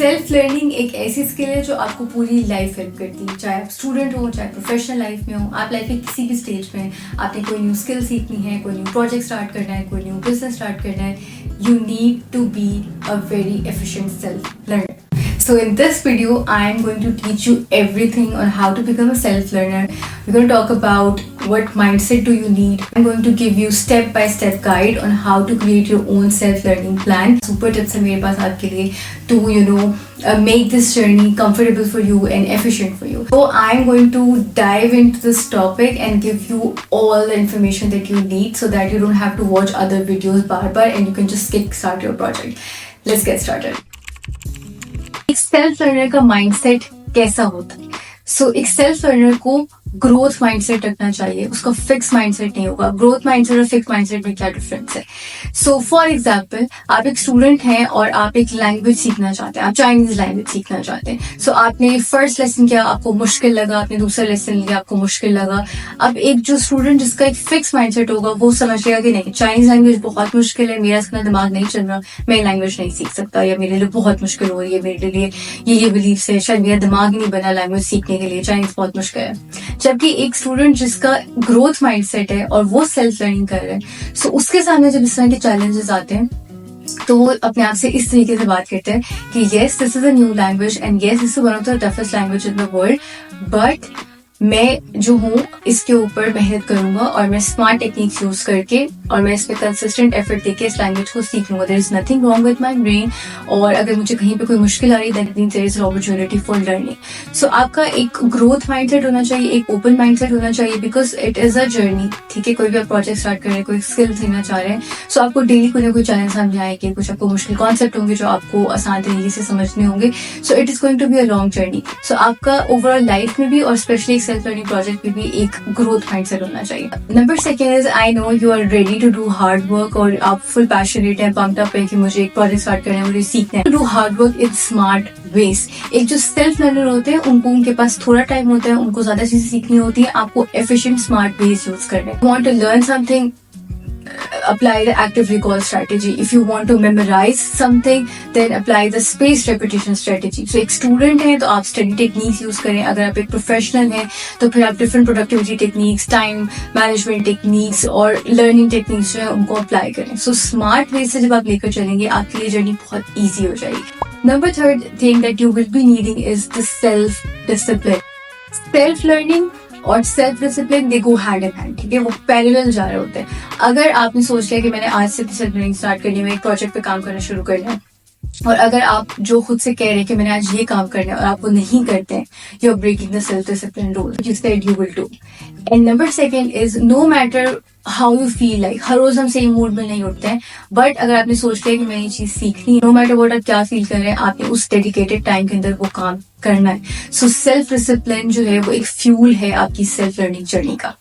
Self learning एक ऐसी skill है जो आपको पूरी लाइफ हेल्प करती है, चाहे आप स्टूडेंट हो, चाहे प्रोफेशनल लाइफ में हो, आप लाइफ के किसी भी स्टेज में आपने कोई न्यू स्किल सीखनी है, कोई न्यू प्रोजेक्ट स्टार्ट करना है, कोई न्यू बिजनेस स्टार्ट करना है, you need to be a very efficient self learner. So in this video, I am going to teach you everything on how to become a self-learner. We're going to talk about what mindset do you need. I'm going to give you step-by-step guide on how to create your own self-learning plan. Super tips है मेरे पास आपके लिए to make this journey comfortable for you and efficient for you. So I'm going to dive into this topic and give you all the information that you need so that you don't have to watch other videos bar and you can just kickstart your project. Let's get started. एक self learner का mindset कैसा होता है? एक self learner को growth mindset रखना चाहिए, उसका फिक्स माइंडसेट नहीं होगा. ग्रोथ माइंडसेट और फिक्स माइंडसेट में क्या डिफरेंस है? फॉर एग्जाम्पल, आप एक स्टूडेंट हैं और आप एक लैंग्वेज सीखना चाहते हैं, आप चाइनीज लैंग्वेज सीखना चाहते हैं. आपने फर्स्ट लेसन किया, आपको मुश्किल लगा, आपने दूसरा लेसन लिया, आपको मुश्किल लगा. अब एक जो स्टूडेंट जिसका एक फिक्स माइंडसेट होगा वो समझ लेगा कि नहीं, चाइनीज लैंग्वेज बहुत मुश्किल है, मेरा इसका दिमाग नहीं चल रहा, मैं लैंग्वेज नहीं सीख सकता, या मेरे लिए बहुत मुश्किल हो रही है, मेरे लिए ये बिलीफ है, शायद मेरा दिमाग ही नहीं बना लैंग्वेज सीखने के लिए, चाइनीज बहुत मुश्किल है. जबकि एक स्टूडेंट जिसका ग्रोथ माइंडसेट है और वो सेल्फ लर्निंग कर रहे हैं, उसके सामने जब इस तरह के चैलेंजेस आते हैं तो वो अपने आप से इस तरीके से बात करते हैं कि yes, this is a new language and yes, this is one of the toughest language in the world, but मैं जो हूँ इसके ऊपर मेहनत करूंगा और मैं स्मार्ट टेक्निक्स यूज करके और मैं इसमें कंसिस्टेंट एफर्ट देके इस लैंग्वेज को सीख लूंगा. There is nothing wrong with my brain, और अगर मुझे कहीं पे कोई मुश्किल आ रही है there is opportunity for learning. आपका एक ग्रोथ माइंडसेट होना चाहिए, एक ओपन माइंडसेट होना चाहिए, because it is a journey. ठीक है, कोई भी आप प्रोजेक्ट स्टार्ट कर रहे हैं, कोई स्किल सीखना चाह रहे हैं, आपको डेली कोई ना कोई चैलेंज सामने आएंगे, कुछ आपको मुश्किल कॉन्सेप्ट होंगे जो आपको आसान तरीके से समझने होंगे. It is going to be a long journey. आपका ओवरऑल लाइफ में भी और स्पेशली सेल्फ लर्निंग प्रोजेक्ट भी एक ग्रोथ माइंडसेट होना चाहिए. Number second is, I know you are ready to do hard work, और आप फुल पैशनेट है, पम्प्ड अप है कि मुझे एक प्रोजेक्ट स्टार्ट करना है, मुझे सीखना है. To do hard work in smart ways. एक जो सेल्फ लर्नर होते हैं उनके पास थोड़ा टाइम होता है, उनको ज्यादा चीजें सीखनी होती है, आपको एफिशिएंट स्मार्ट वेज यूज करना है. Want to learn something, apply the active recall strategy. If you want to memorize something, then apply the spaced repetition strategy. एक स्टूडेंट है तो आप स्टडी टेक्निक्स यूज करें, अगर आप एक प्रोफेशनल हैं तो फिर आप different productivity techniques, time management techniques और लर्निंग टेक्निक्स जो है उनको अप्लाई करें. स्मार्ट वे से जब आप लेकर चलेंगे आपके लिए जर्नी बहुत ईजी हो जाएगी. Number third thing that you will be needing is the self discipline. Self learning और self discipline they go hand in hand. ठीक है, वो पैरेलल जा रहे होते हैं. अगर आपने सोच लिया कि मैंने आज से सेल्फ लर्निंग स्टार्ट करनी है, एक प्रोजेक्ट पे काम करना शुरू करना है, और अगर आप जो खुद से कह रहे हैं कि मैंने आज ये काम करना है और आप वो नहीं करते हैं, you are breaking the self discipline rule you said you will do. And number second is, no matter how you feel like, हर रोज हम सेम मूड में नहीं उठते हैं, बट अगर आपने सोच लिया कि मैं ये चीज सीखनी है, नो मैटर व्हाट आप क्या फील कर रहे हैं, आपने उस डेडिकेटेड टाइम के अंदर वो काम करना है. सेल्फ डिसिप्लिन जो है वो एक फ्यूल है आपकी सेल्फ लर्निंग जर्नी का.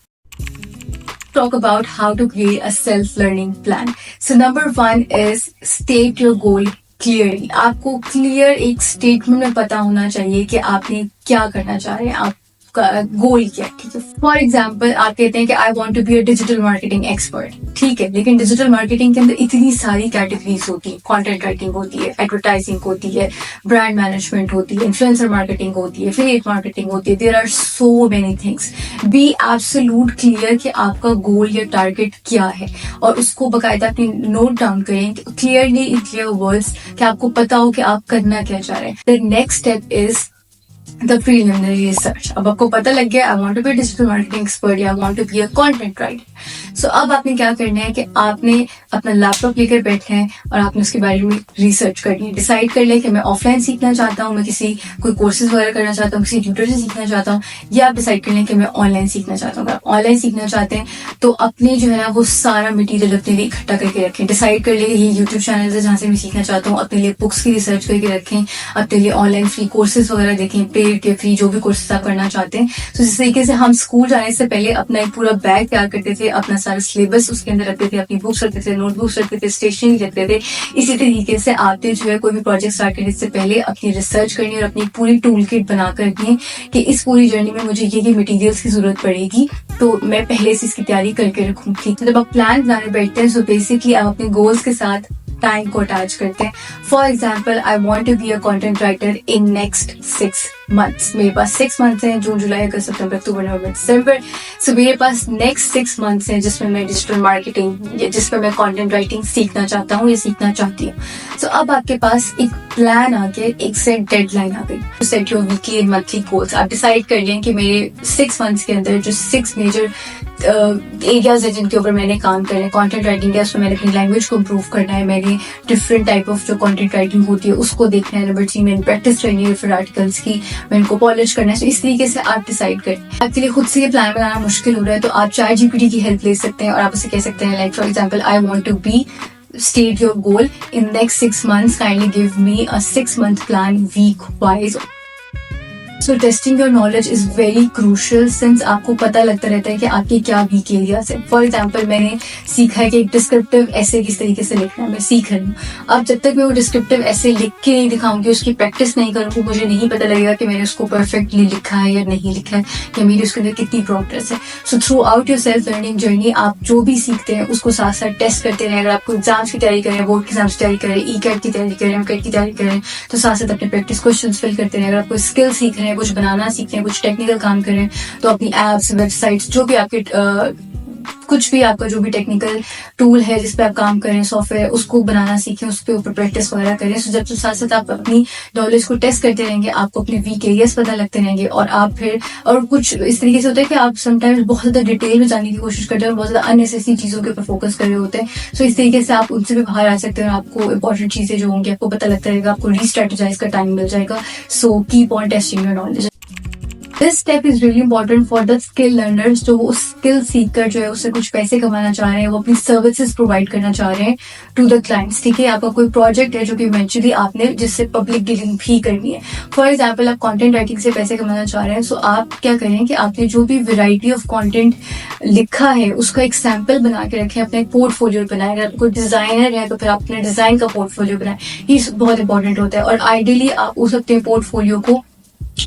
Talk about how to create a self-learning plan. Number 1 is state your goal clearly. आपको क्लियर एक स्टेटमेंट में पता होना चाहिए कि आपने क्या करना चाह रहे हैं, आपका गोल क्या है. ठीक है, फॉर एग्जाम्पल आप कहते हैं कि I want to be a digital marketing expert. ठीक है, लेकिन डिजिटल मार्केटिंग के अंदर इतनी सारी कैटेगरीज होती है. कंटेंट राइटिंग होती है, एडवर्टाइजिंग होती है, ब्रांड मैनेजमेंट होती है, इन्फ्लुएंसर मार्केटिंग होती है, एफिलिएट मार्केटिंग होती है. There are so many things. Be absolute clear कि आपका गोल या टारगेट क्या है, और उसको बाकायदा अपनी नोट डाउन करें क्लियरली इन क्लियर वर्ड्स कि आपको पता हो कि आप करना क्या चाह रहे हैं. The next step is the preliminary research. अब आपको पता लग गया, I want to be a digital marketing expert या I want to be a content writer. अब आपने क्या करना है कि आपने अपना लैपटॉप लेकर बैठना है और आपने उसके बारे में रिसर्च करनी है. डिसाइड कर लें कि मैं ऑफलाइन सीखना चाहता हूँ, मैं कोई कोर्सेज वगैरह करना चाहता हूँ, किसी ट्यूटर से सीखना चाहता हूँ, या आप डिसाइड कर लें कि मैं ऑनलाइन सीखना चाहता हूँ. अगर आप ऑनलाइन सीखना चाहते हैं तो अपने जो है ना वो सारा मटीरियल अपने लिए इकट्ठा करके रखें. डिसाइड कर लें कि ये यूट्यूब चैनल है जहाँ से मैं सीखना चाहता हूँ, अपने लिए बुक्स की रिसर्च करके रखें, अपने लिए ऑनलाइन फ्री कोर्सेज वगैरह देखें, पेड के फ्री जो भी कोर्सेज आप करना चाहते हैं. इस तरीके से हम स्कूल जाने से पहले अपना एक पूरा बैग तैयार करते थे, अपना सारा सिलेबस उसके अंदर रखते थे, अपनी बुक्स रखते थे, नोटबुक्स रखते थे, स्टेशनरी रखते थे. इसी तरीके से आपने जो है कोई भी प्रोजेक्ट स्टार्ट करने से पहले अपनी रिसर्च करनी और अपनी पूरी टूल किट बनाकर रखनी कि इस पूरी जर्नी में मुझे ये मटेरियल्स की जरूरत पड़ेगी, तो मैं पहले से इसकी तैयारी करके रखूंगी. जब आप प्लान बनाने बैठते हैं, सो बेसिकली आप अपने गोल्स के साथ टाइम को अटैच करते हैं. For example, I want to be a content writer in next 6 months. मेरे पास 6 months हैं, जून जुलाई अगस्त सितंबर अक्टूबर नवंबर दिसंबर. सो मेरे पास नेक्स्ट 6 months हैं जिसमें मैं डिजिटल मार्केटिंग या जिसमें मैं कंटेंट राइटिंग सीखना चाहता हूँ या सीखना चाहती हूँ. सो अब आपके पास एक प्लान आ गया, एक सेट डेडलाइन आ गई. Set your weekly and monthly goals. आप डिसाइड कर लें कि मेरे 6 months के अंदर जो 6 मेजर एरियाज है जिनके ऊपर मैंने काम करना है. कंटेंट राइटिंग है, उसमें मैंने अपनी लैंग्वेज को इम्प्रूव करना है, मैंने डिफरेंट टाइप ऑफ जो कंटेंट राइटिंग होती है उसको देखना है. नंबर 3, मैंने प्रैक्टिस करनी है फिर आर्टिकल्स की, मैं इनको पॉलिश करना है. तो इस तरीके से आप डिसाइड करें. आपके लिए खुद से ये प्लान बनाना मुश्किल हो रहा है तो आप ChatGPT की हेल्प ले सकते हैं और आप उसे कह सकते हैं like for example, I want to be state your goal in next 6 months, kindly give me a 6-month plan week wise. So testing your knowledge is very crucial since आपको पता लगता रहता है कि आपके क्या वीक एरियाज है. For example, मैंने सीखा है कि एक डिस्क्रिप्टिव ऐसे किस तरीके से लिखना है, मैं सीख रही हूँ. अब जब तक मैं वो डिस्क्रिप्टिव ऐसे लिख के नहीं दिखाऊंगी, उसकी प्रैक्टिस नहीं करूँगी, मुझे नहीं पता लगेगा कि मैंने उसको परफेक्टली लिखा है या नहीं लिखा है, या मेरी उसके अंदर कितनी प्रोग्रेस है. So through out your self learning journey आप जो भी सीखते हैं उसको साथ साथ टेस्ट करते रहें. अगर आपको एग्जाम्स की तैयारी करें, बोर्ड के एग्जाम्स की तैयारी करें, ECAT की तैयारी करें, MCAT की तैयारी करें, तो साथ साथ अपने प्रैक्टिस क्वेश्चन फिल करते रहें. अगर आपको स्किल सीख रहे हैं, कुछ बनाना सीख रहे हैं, कुछ टेक्निकल काम कर रहे हैं, तो अपनी एप्स, वेबसाइट्स, जो भी आपके कुछ भी आपका जो भी टेक्निकल टूल है जिस पे आप काम करें, सॉफ्टवेयर, उसको बनाना सीखें, उस पे ऊपर प्रैक्टिस वगैरह करें. सो जब साथ साथ आप अपनी नॉलेज को टेस्ट करते रहेंगे, आपको अपने वीक एरियाज पता लगते रहेंगे और आप फिर और कुछ इस तरीके से होता है कि आप समटाइम्स बहुत ज्यादा डिटेल में जाने की कोशिश करते हैं और बहुत ज्यादा अननेसेसरी चीजों के ऊपर फोकस कर रहे होते हैं. सो इस तरीके से आप उनसे भी बाहर आ सकते हैं और आपको इंपॉर्टेंट चीजें जो होंगी आपको पता लगता रहेगा, आपको रीस्ट्रेटेजाइज का टाइम मिल जाएगा. So keep on testing your knowledge. This step is really important for the skill learners जो वो स्किल सीख कर जो है उससे कुछ पैसे कमाना चाह रहे हैं, वो अपनी सर्विसेज प्रोवाइड करना चाह रहे हैं टू द क्लाइंट्स. ठीक है, आपका कोई प्रोजेक्ट है जो कि इवेंचुअली आपने जिससे पब्लिक डीलिंग भी करनी है. फॉर एग्जाम्पल, आप कंटेंट राइटिंग से पैसे कमाना चाह रहे हैं. सो आप क्या करें कि आपने जो भी वेराइटी ऑफ कंटेंट लिखा है उसका एक सैंपल बना के रखें, अपना एक पोर्टफोलियो बनाएं. अगर कोई डिजाइनर है तो फिर आप अपने डिजाइन का पोर्टफोलियो बनाएं. ये बहुत इंपॉर्टेंट होता है. और आइडियली आप उस अपने पोर्टफोलियो को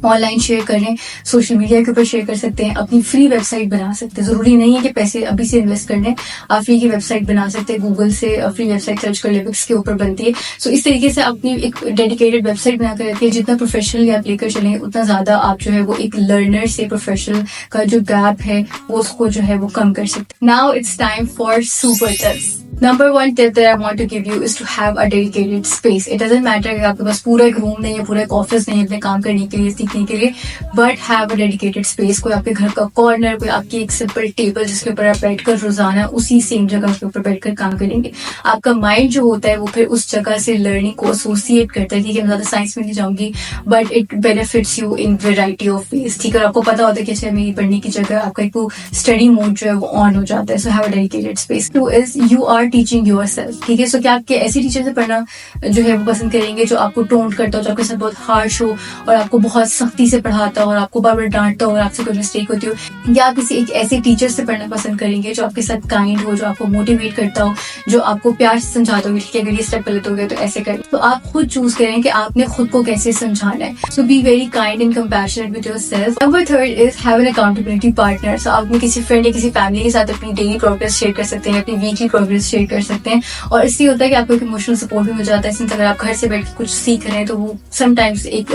ऑनलाइन शेयर करें, सोशल मीडिया के ऊपर शेयर कर सकते हैं, अपनी फ्री वेबसाइट बना सकते हैं. जरूरी नहीं है कि पैसे अभी से इन्वेस्ट करने, आप फ्री की वेबसाइट बना सकते हैं. गूगल से फ्री वेबसाइट सर्च कर लिरिक्स के ऊपर बनती है. सो इस तरीके से अपनी एक डेडिकेटेड वेबसाइट बनाकर रखिए. जितना प्रोफेशनल आप लेकर चलें उतना ज्यादा आप जो है वो एक लर्नर से प्रोफेशनल का जो गैप है वो उसको जो है वो कम कर सकते हैं. Now it's time for super tips. Number 1 tip that I want to give you is to have a dedicated space. It doesn't matter कि आपके पास पूरा एक रूम नहीं है, पूरा एक ऑफिस नहीं है अपने काम करने के लिए, सीखने के लिए, but have a dedicated space. कोई आपके घर का कॉर्नर, कोई आपकी एक सिंपल टेबल जिसके ऊपर आप बैठकर रोजाना उसी सेम जगह के ऊपर बैठकर काम करेंगे. आपका माइंड जो होता है वो फिर उस जगह से लर्निंग को एसोसिएट करता है. ठीक है, मैं ज्यादा साइंस में नहीं जाऊंगी, but it benefits you in variety of ways. ठीक है, आपको पता होता है कि अच्छा मेरी पढ़ने की जगह आपका एक वो स्टडी मोड जो है वो ऑन हो जाता है. So have a dedicated space. 2 is you are teaching yourself. ठीक है, सो क्या आपके ऐसे टीचर से पढ़ना जो है वो पसंद करेंगे जो आपको टोंट करता हो, जो आपके साथ बहुत हार्श हो और आपको बहुत सख्ती से पढ़ाता हो और आपको बार बार डांटता हो और आपसे कोई मिस्टेक होती हो, या आप किसी एक ऐसे टीचर से पढ़ना पसंद करेंगे जो आपके साथ काइंड हो, जो आपको मोटिवेट करता हो, जो आपको प्यार से समझाता हो, ठीक है अगर ये स्टेप गलत हो गया तो ऐसे करें. तो आप खुद चूज करें कि आपने खुद को कैसे समझाना है. So be very kind and compassionate with yourself. Number 3 is have an accountability partner. So आप अपने किसी फ्रेंड या किसी फैमिली के साथ अपनी डेली प्रोग्रेस शेयर कर सकते हैं, अपनी वीकली प्रोग्रेस शेयर कर सकते हैं और इससे होता है कि आपको एक इमोशनल सपोर्ट भी मिल जाता है. अगर आप घर से बैठ के कुछ सीख रहे हैं तो वो समटाइम्स एक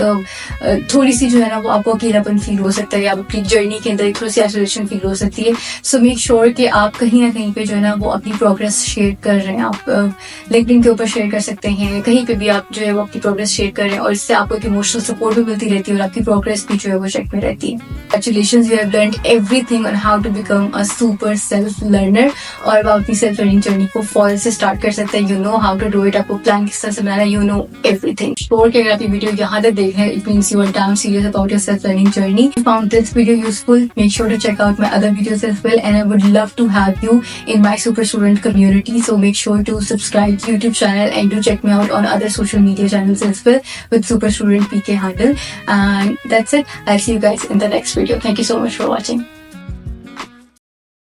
थोड़ी सी जो है ना वो आपको अकेलापन फील हो सकता है, या अपनी जर्नी के अंदर एक थोड़ी सी आइसोलेशन फील हो सकती है. सो मेक श्योर कि आप कहीं ना कहीं पे जो है ना वो अपनी प्रोग्रेस शेयर कर रहे हैं. आप लिंक्डइन के ऊपर शेयर कर सकते हैं, कहीं पे भी आप जो है वो अपनी प्रोग्रेस शेयर कर रहे हैं और इससे आपको एक इमोशनल सपोर्ट भी मिलती रहती है और आपकी प्रोग्रेस भी जो है वो चेक में रहती है. Congratulations, you have learned everything on how to become a super self learner. और आप अपनी सेल्फ लर्निंग जर्नी को फॉल से स्टार्ट कर सकते हैं. You know how to do it, आपको प्लान किस तरह से बनाना है, यू नो एवरीथिंग. श्योर कि अगर आप ये वीडियो यहाँ तक देख रहे हैं, it means you are damn serious about your self learning journey. If you found this video useful, make sure to check out my other videos as well, and I would love to have you in my super student community. So make sure to subscribe to YouTube channel and do check me out on other social media channels as well with super student PK handle. And that's it. I'll see you guys in the next video. Thank you so much for watching.